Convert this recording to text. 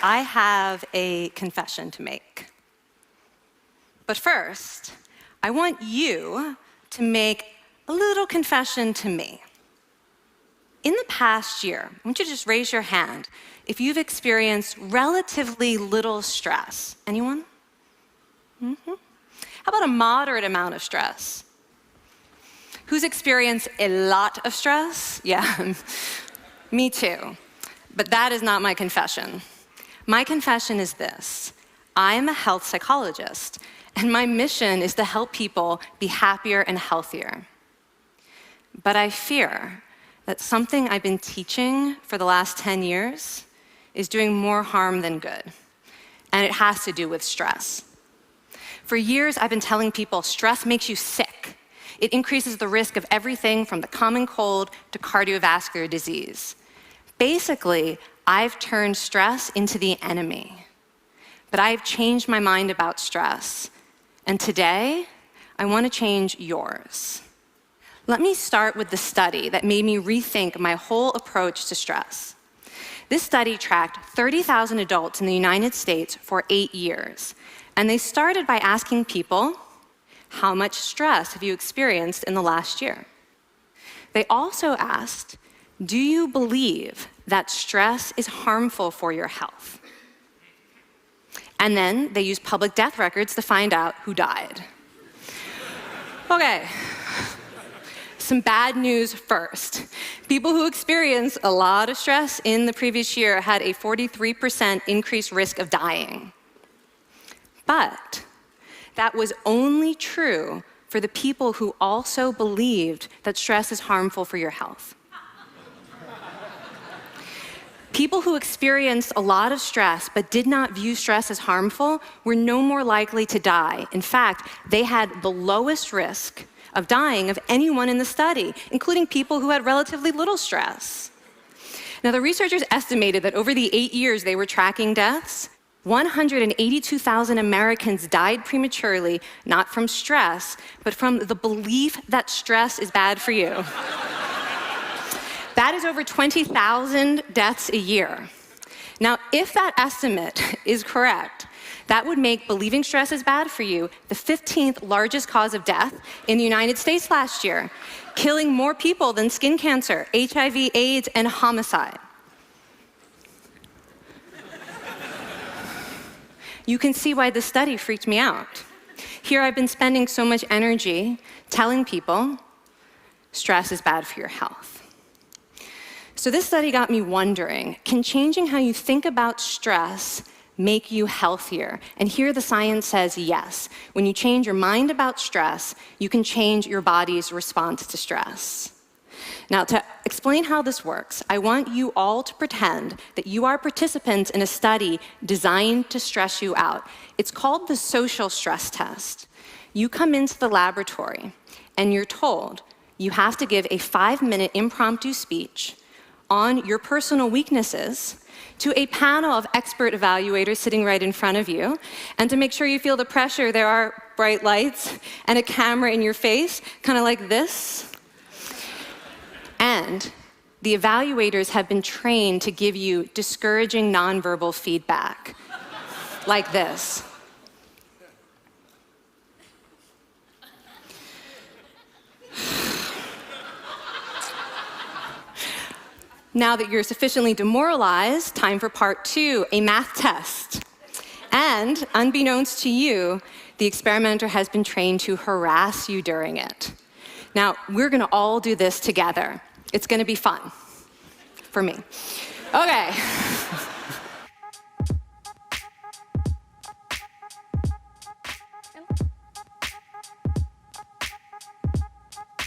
I have a confession to make. But first, I want you to make a little confession to me. In the past year, I want you to just raise your hand if you've experienced relatively little stress. Anyone? How about a moderate amount of stress? Who's experienced a lot of stress? Yeah, me too. But that is not my confession. My confession is this: I'm a health psychologist, and my mission is to help people be happier and healthier. But I fear that something I've been teaching for the last 10 years is doing more harm than good, and it has to do with stress. For years, I've been telling people stress makes you sick. It increases the risk of everything from the common cold to cardiovascular disease. Basically, I've turned stress into the enemy. But I've changed my mind about stress. And today, I want to change yours. Let me start with the study that made me rethink my whole approach to stress. This study tracked 30,000 adults in the United States for 8 years. And they started by asking people, how much stress have you experienced in the last year? They also asked, do you believe that stress is harmful for your health? And then they used public death records to find out who died. Okay, some bad news first. People who experienced a lot of stress in the previous year had a 43% increased risk of dying. But that was only true for the people who also believed that stress is harmful for your health. People who experienced a lot of stress but did not view stress as harmful were no more likely to die. In fact, they had the lowest risk of dying of anyone in the study, including people who had relatively little stress. Now, the researchers estimated that over the 8 years they were tracking deaths, 182,000 Americans died prematurely, not from stress, but from the belief that stress is bad for you. That is over 20,000 deaths a year. Now, if that estimate is correct, that would make believing stress is bad for you the 15th largest cause of death in the United States last year, killing more people than skin cancer, HIV, AIDS, and homicide. You can see why this study freaked me out. Here I've been spending so much energy telling people stress is bad for your health. So this study got me wondering, can changing how you think about stress make you healthier? And here the science says yes. When you change your mind about stress, you can change your body's response to stress. Now, to explain how this works, I want you all to pretend that you are participants in a study designed to stress you out. It's called the social stress test. You come into the laboratory, and you're told you have to give a 5-minute impromptu speech on your personal weaknesses to a panel of expert evaluators sitting right in front of you. And to make sure you feel the pressure, there are bright lights and a camera in your face, kind of like this. And the evaluators have been trained to give you discouraging nonverbal feedback, like this. Now that you're sufficiently demoralized, time for part 2, a math test. And unbeknownst to you, the experimenter has been trained to harass you during it. Now, we're gonna all do this together. It's gonna be fun, for me. Okay.